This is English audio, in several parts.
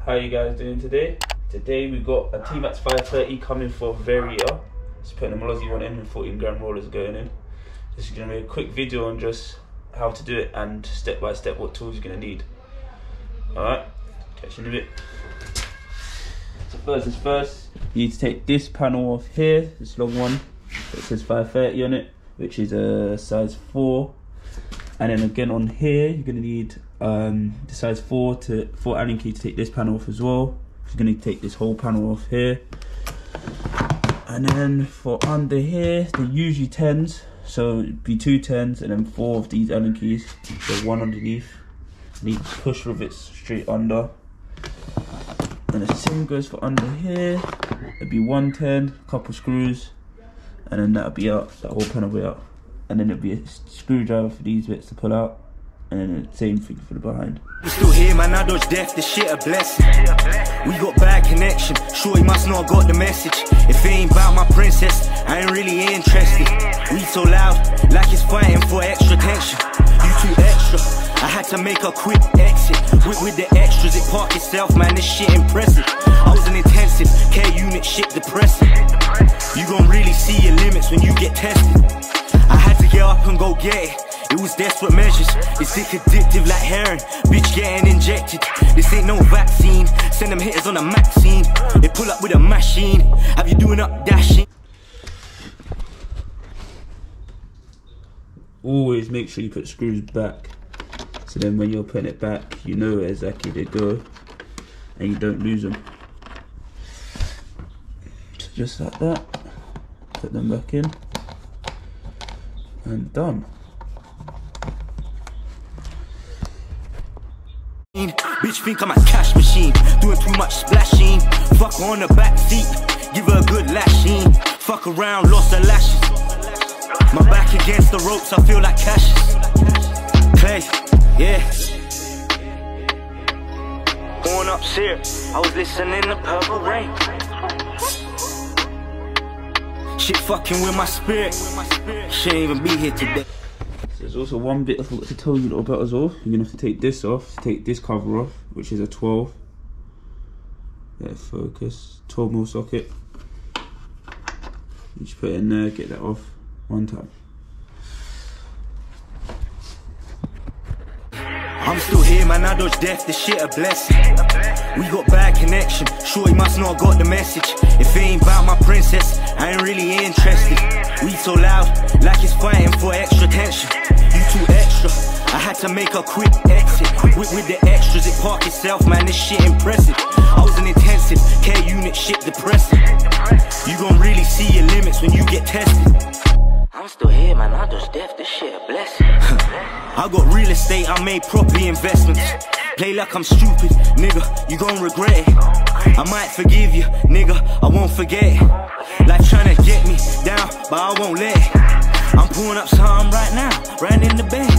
How you guys doing today? Today we got a Tmax 530 coming for Variator. Just putting a Malossi one in and 14-gram rollers going in. This is going to be a quick video on just how to do it and step by step what tools you're going to need. Alright, catch you in a bit. So first is first, you need to take this panel off here, this long one. It says 530 on it, which is a size 4. And then again on here, you're going to need the size 4 Allen key to take this panel off as well. You're going to take this whole panel off here. And then for under here, they're usually 10s. So it'd be 2 10s and then 4 of these Allen keys. So one underneath. You need to push rivets straight under. And the same goes for under here. It'd be 1 10, couple screws. And then that'll be out, that whole panel will be out. And then it'll be a screwdriver for these bits to pull out. And then the same thing for the behind. We still here, man, I dodge death, this shit a blessing. We got bad connection, sure he must not got the message. If it ain't about my princess, I ain't really interested. We so loud, like it's fighting for extra tension. You too extra, I had to make a quick exit. With the extras, it park itself, man, this shit impressive. I was an intensive care unit, shit depressing. You gon' really see your limits when you get tested. I had to get up and go get it. It was desperate measures. It's sick addictive like heroin. Bitch getting injected. This ain't no vaccine. Send them hitters on a Maxine. They pull up with a machine. Have you doing up dashing? Always make sure you put screws back. So then when you're putting it back, you know where exactly they go. And you don't lose them. So just like that. Put them back in. And done. Bitch think I'm a cash machine, doing too much splashing. Fuck her on the back seat, give her a good lashing. Fuck around, lost her lashes. My back against the ropes, I feel like Cassius Clay, yeah. Going upstairs, I was listening to Purple Rain. Shit fucking with my spirit. She ain't even be here today. There's also one bit I forgot to tell you about as well. You're gonna have to take this off, take this cover off, which is a 12. There, focus. 12mm socket. You just put it in there, get that off one time. I'm still here, man, I dodge death, this shit a blessing. We got bad connection, sure he must not got the message. If it ain't about my princess, I ain't really interested. We so loud, like it's fighting for extra tension. You too extra, I had to make a quick exit. With the extras, it park itself, man, this shit impressive. I was an intensive care unit, shit depressing. You gon' really see your limits when you get tested. I'm still here, man, I dodge death, this shit a blessing. I got real estate, I made property investments. Play like I'm stupid, nigga, you gon' regret it. I might forgive you, nigga, I won't forget it. Like tryna get me down, but I won't let it. I'm pulling up some right now, right in the bank.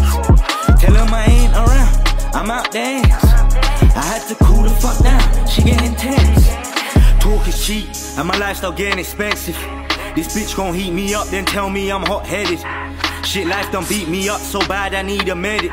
Tell them I ain't around, I'm out there. I had to cool the fuck down, she getting tense. Talk is cheap, and my lifestyle getting expensive. This bitch gon' heat me up, then tell me I'm hot-headed. Shit, life done beat me up so bad I need a medic.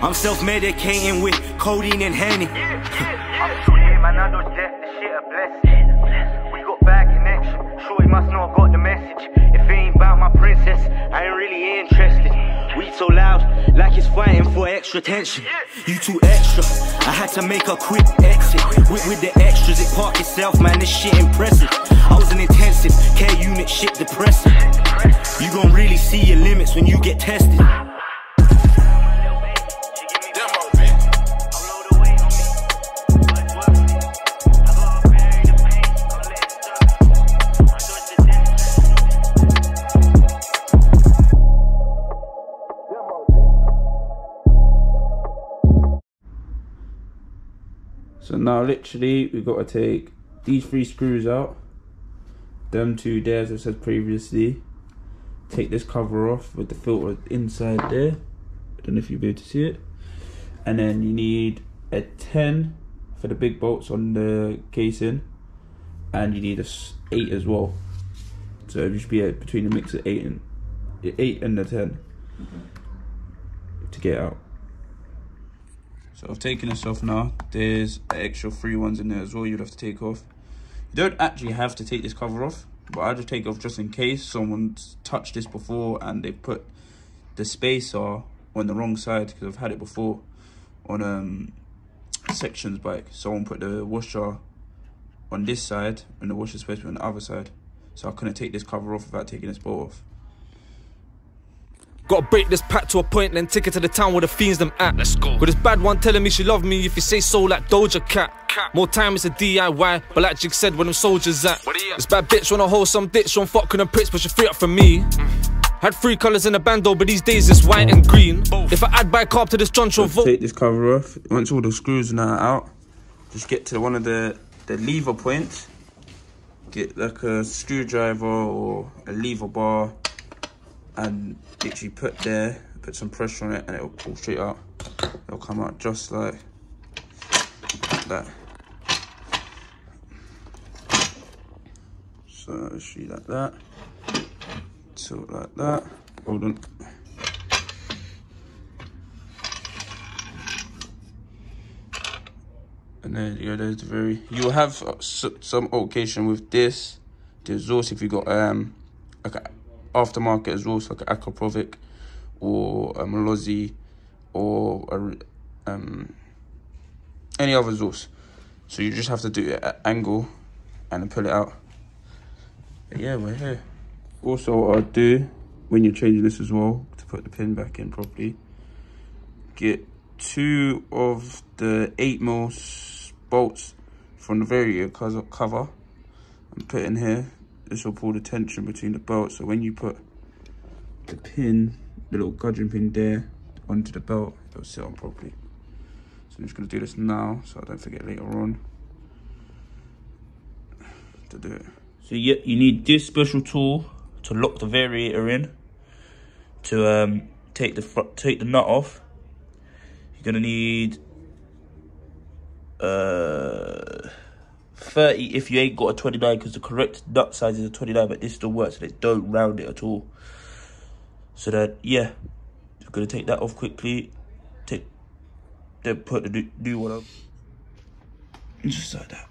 I'm self-medicating with codeine and Henny. I'm still here, man, I dodge death, this shit a blessing. We got bad connection, sure he must not got the message. If it ain't about my princess, I ain't really interested. We so loud, like it's fighting for extra tension. You too extra, I had to make a quick exit. With the extras, it park itself, man, this shit impressive. I was an intensive care unit, shit depressing. You gon' really see your limits when you get tested. So now literally we've got to take these 3 screws out. Them 2 there, as I said previously. Take this cover off with the filter inside there. I don't know if you'll be able to see it. And then you need a 10 for the big bolts on the casing. And you need a 8 as well. So it should be between the mix of 8 and the 10 to get out. So I've taken this off now. There's extra 3 ones in there as well you'd have to take off. You don't actually have to take this cover off, but I just take it off just in case someone's touched this before and they put the spacer on the wrong side, because I've had it before on Section's bike. Someone put the washer on this side and the washer's supposed to be on the other side. So I couldn't take this cover off without taking this bolt off. Gotta break this pack to a point, then take it to the town where the fiends them at. Let's go. With this bad one telling me she love me, if you say so like Doja Cat. More time it's a DIY, but like Jig said, where them soldiers at. This bad bitch wanna hold some ditch, on fucking them pricks, but she free up from me. Had 3 colours in the bando, but these days it's white and green. If I add bicarb to this Joncho vote. Take this cover off. Once all the screws are out, just get to one of the lever points. Get like a screwdriver or a lever bar and literally put some pressure on it, and it'll pull straight out. It'll come out just like that. So literally like that. So like that. Hold on. And there you go. There's the you'll have some occasion with this. The exhaust, if you got like a aftermarket exhaust, like an Akrapovic or a Malossi or any other exhaust. So you just have to do it at angle and then pull it out. But yeah, we're here. Also, what I'll do when you're changing this as well, to put the pin back in properly, get 2 of the 8mm bolts from the Variator cover and put in here. This will pull the tension between the bolts, so when you put the pin, the little gudgeon pin there, onto the belt, it'll sit on properly. So I'm just going to do this now so I don't forget later on to do it. So yeah, you need this special tool to lock the Variator in. To take the nut off, you're gonna need 30 if you ain't got a 29, because the correct nut size is a 29, but this still works, so they don't round it at all. So that, yeah, you're gonna take that off quickly, then put the new one up, just like that.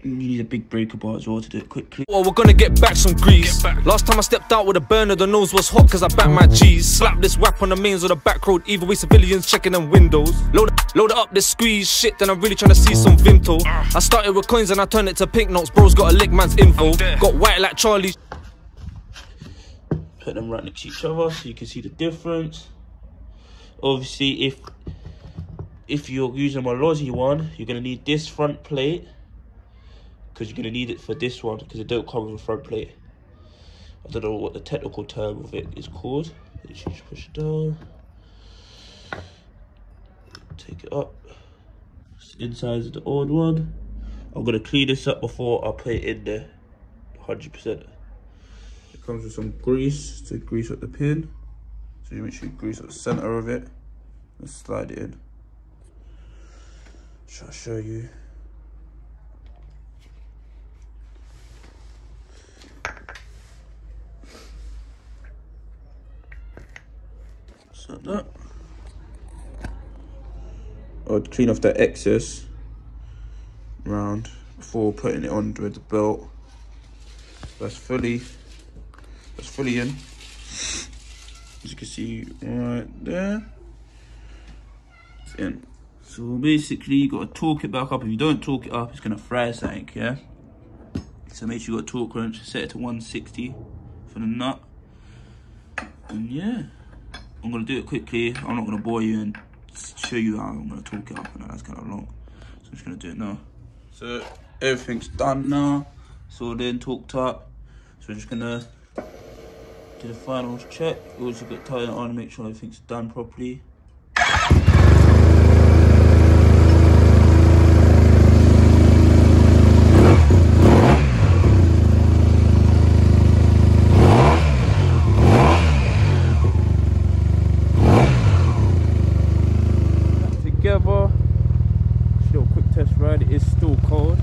You need a big breaker bar as well to do it quickly. Well, we're gonna get back some grease. Last time I stepped out with a burner, the nose was hot cause I backed my G's. Slap this whap on the mains of the back road, either way civilians checking them windows. Load it up, this squeeze shit, then I'm really trying to see some Vimto. I started with coins and I turned it to pink notes, bro's got a lick man's info. Got white like Charlie. Put them right next to each other so you can see the difference. Obviously, if you're using my Malossi one, you're gonna need this front plate, because you're going to need it for this one, because it don't come with a front plate. I don't know what the technical term of it is called. Literally just push it down, take it up. It's the inside of the old one. I'm going to clean this up before I put it in there 100%. It comes with some grease to grease up the pin, so you make sure you grease up the center of it and slide it in. I'll show you. Like that. I'd clean off that excess round before putting it on with the belt. That's fully in. As you can see right there, it's in. So basically you got to torque it back up. If you don't torque it up, it's gonna fry something, yeah? So make sure you got a torque wrench, set it to 160 for the nut. And yeah, I'm gonna do it quickly. I'm not gonna bore you and show you how I'm gonna torque it up, and that's kind of long. So I'm just gonna do it now. So everything's done now. It's all then torqued up. So we're just gonna do the final check. You also got to tie it on and make sure everything's done properly. Together, just a little quick test ride. It is still cold.